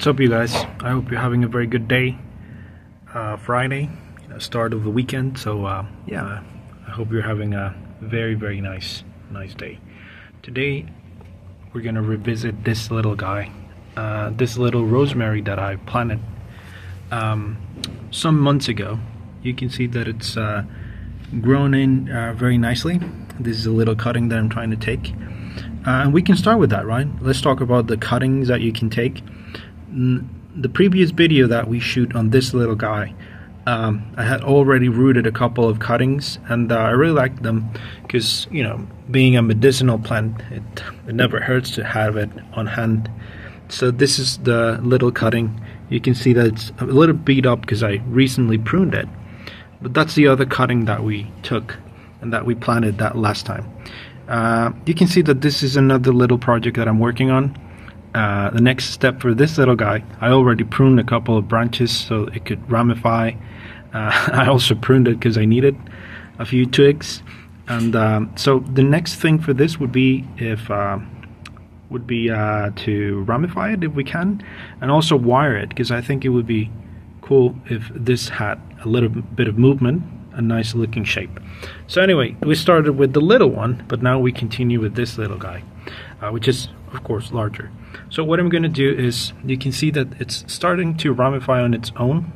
What's up, you guys? I hope you're having a very good day. Friday, start of the weekend. So yeah, I hope you're having a very nice day. Today we're gonna revisit this little guy, this little rosemary that I planted some months ago. You can see that it's grown in very nicely. This is a little cutting that I'm trying to take, and we can start with that, right? Let's talk about the cuttings that you can take. The previous video that we shoot on this little guy, I had already rooted a couple of cuttings, and I really liked them because, you know, being a medicinal plant, it never hurts to have it on hand. So this is the little cutting. You can see that it's a little beat up because I recently pruned it, but that's the other cutting that we took and that we planted that last time. You can see that this is another little project that I'm working on. The next step for this little guy, I already pruned a couple of branches so it could ramify. I also pruned it because I needed a few twigs, and so the next thing for this would be to ramify it if we can, and also wire it, because I think it would be cool if this had a little bit of movement, a nice looking shape. So anyway, we started with the little one, but now we continue with this little guy, which is of course larger. So what I'm going to do is, you can see that it's starting to ramify on its own,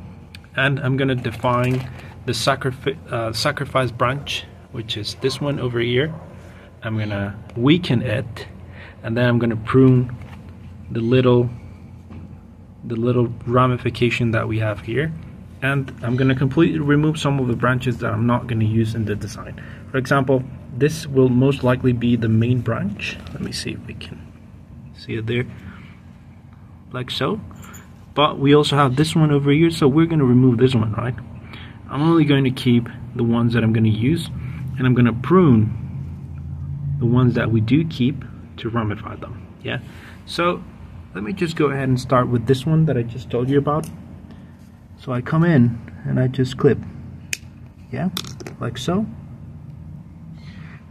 and I'm going to define the sacrifice branch, which is this one over here. I'm going to weaken it, and then I'm going to prune the little ramification that we have here, and I'm going to completely remove some of the branches that I'm not going to use in the design. For example, this will most likely be the main branch. Let me see if we can see it there, like so. But we also have this one over here, so we're going to remove this one, right? I'm only going to keep the ones that I'm going to use, and I'm going to prune the ones that we do keep to ramify them. Yeah, so let me just go ahead and start with this one that I just told you about. So I come in and I just clip, yeah, like so.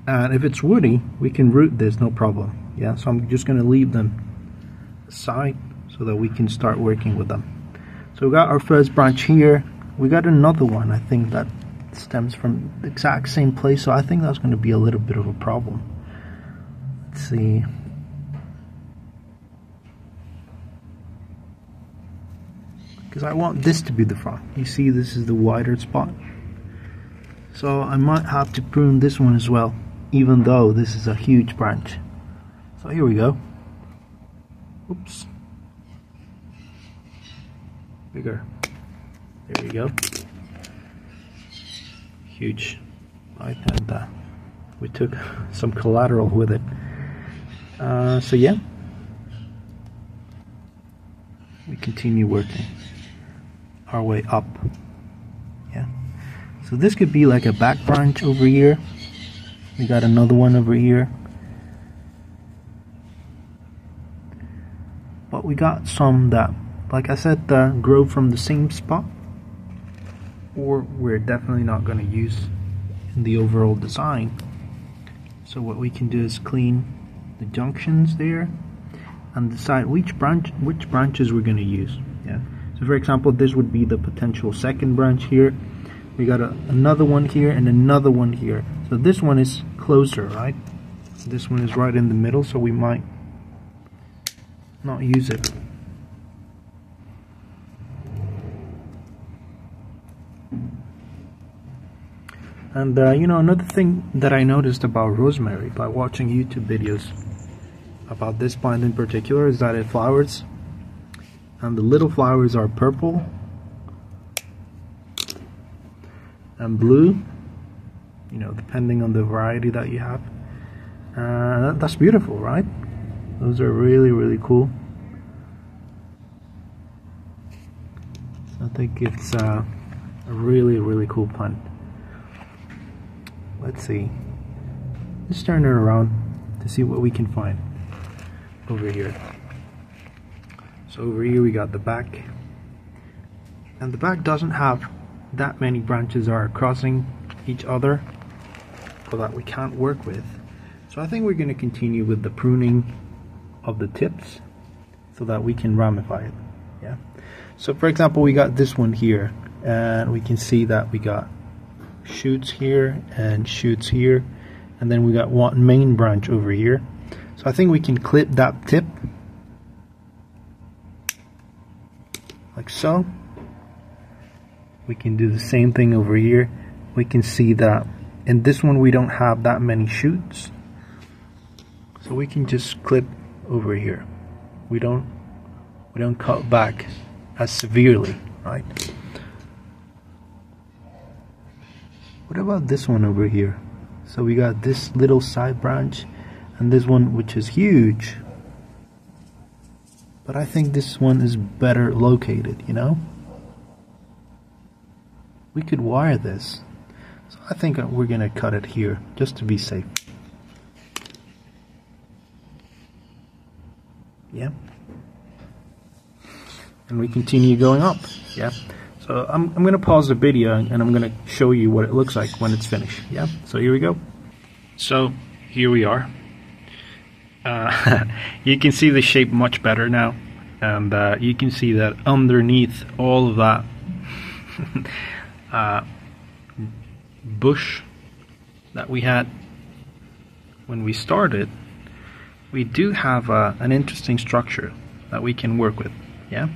And if it's woody, we can root this, no problem. Yeah, so I'm just going to leave them aside so that we can start working with them. So we got our first branch here. We got another one, I think, that stems from the exact same place, so I think that's going to be a little bit of a problem. Let's see. Because I want this to be the front. You see, this is the wider spot. So I might have to prune this one as well, even though this is a huge branch. So here we go. Oops. Bigger. There we go. Huge. Right, and we took some collateral with it. So yeah, we continue working our way up. Yeah. So this could be like a back branch over here. We got another one over here. But we got some that, like I said, grow from the same spot, or we're definitely not going to use in the overall design. So what we can do is clean the junctions there and decide which branches we're going to use. Yeah. So for example, this would be the potential second branch here. We got another one here and another one here. So this one is closer, right? This one is right in the middle, so we might not use it. And you know, another thing that I noticed about rosemary by watching YouTube videos about this plant in particular is that it flowers, and the little flowers are purple and blue, you know, depending on the variety that you have. That's beautiful, right? Those are really cool. I think it's a really cool plant. Let's see. Let's turn it around to see what we can find over here. So over here we got the back, and the back doesn't have that many branches are crossing each other, so that we can't work with. So I think we're going to continue with the pruning of the tips so that we can ramify it. Yeah. So for example, we got this one here, and we can see that we got shoots here and shoots here, and then we got one main branch over here. So I think we can clip that tip like so. We can do the same thing over here. We can see that in this one we don't have that many shoots, so we can just clip over here. We don't cut back as severely, right? What about this one over here? So we got this little side branch and this one, which is huge, but I think this one is better located, you know? We could wire this, so I think we're gonna cut it here just to be safe. Yeah. And we continue going up. Yeah. So I'm gonna pause the video and I'm gonna show you what it looks like when it's finished. Yeah. So here we go. So here we are. You can see the shape much better now, and you can see that underneath all of that bush that we had when we started, we do have an interesting structure that we can work with. Yeah.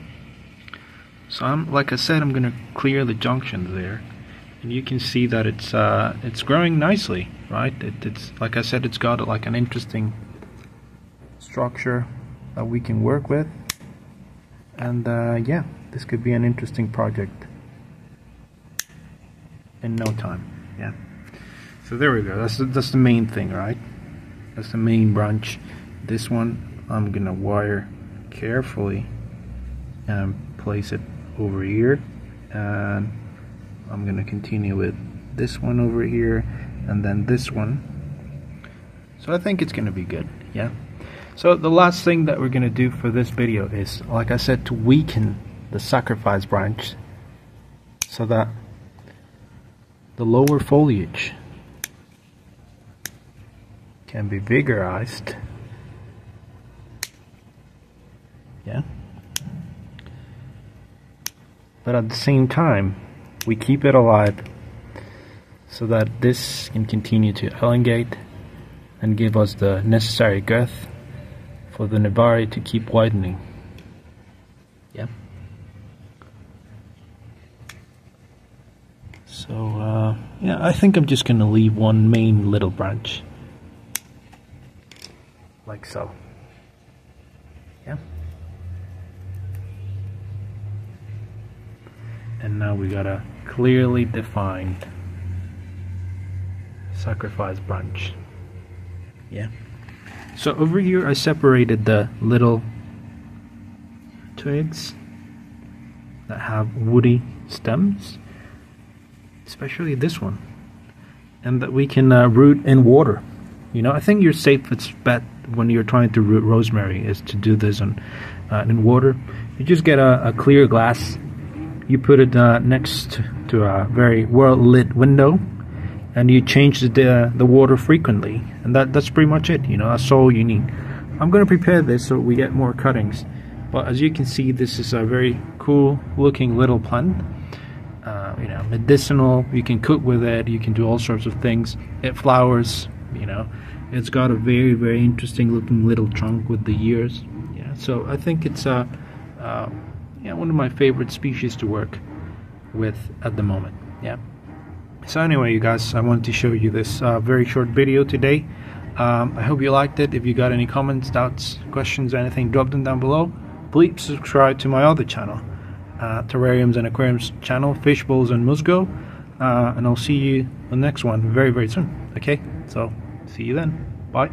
So like I said, I'm gonna clear the junctions there, and you can see that it's growing nicely, right? It's like I said, it's got like an interesting structure that we can work with, and yeah, this could be an interesting project in no time. Yeah. So there we go. That's the main thing, right? That's the main branch. This one I'm gonna wire carefully and place it over here, and I'm gonna continue with this one over here, and then this one. So I think it's gonna be good. Yeah. So the last thing that we're gonna do for this video is, like I said, to weaken the sacrifice branch so that the lower foliage can be vigorized. Yeah. But at the same time, we keep it alive so that this can continue to elongate and give us the necessary girth for the nebari to keep widening. Yeah. So yeah, I think I'm just gonna leave one main little branch like so. Yeah. And now we got a clearly defined sacrifice branch. Yeah. So over here I separated the little twigs that have woody stems, especially this one, and that we can root in water. You know, I think your safest bet when you're trying to root rosemary is to do this in water. You just get a clear glass, you put it next to a very well lit window, and you change the water frequently, and that's pretty much it. You know, that's all you need. I'm going to prepare this so we get more cuttings, but as you can see, this is a very cool looking little plant. You know, medicinal. You can cook with it. You can do all sorts of things. It flowers. You know, it's got a very, very interesting looking little trunk with the ears. Yeah, so I think it's yeah, one of my favorite species to work with at the moment. Yeah. So anyway, you guys, I wanted to show you this very short video today. I hope you liked it. If you got any comments, doubts, questions, anything, drop them down below. Please subscribe to my other channel, Terrariums and Aquariums channel, Fish Bowls and Musgo, and I'll see you the next one very, very soon. Okay, so see you then. Bye.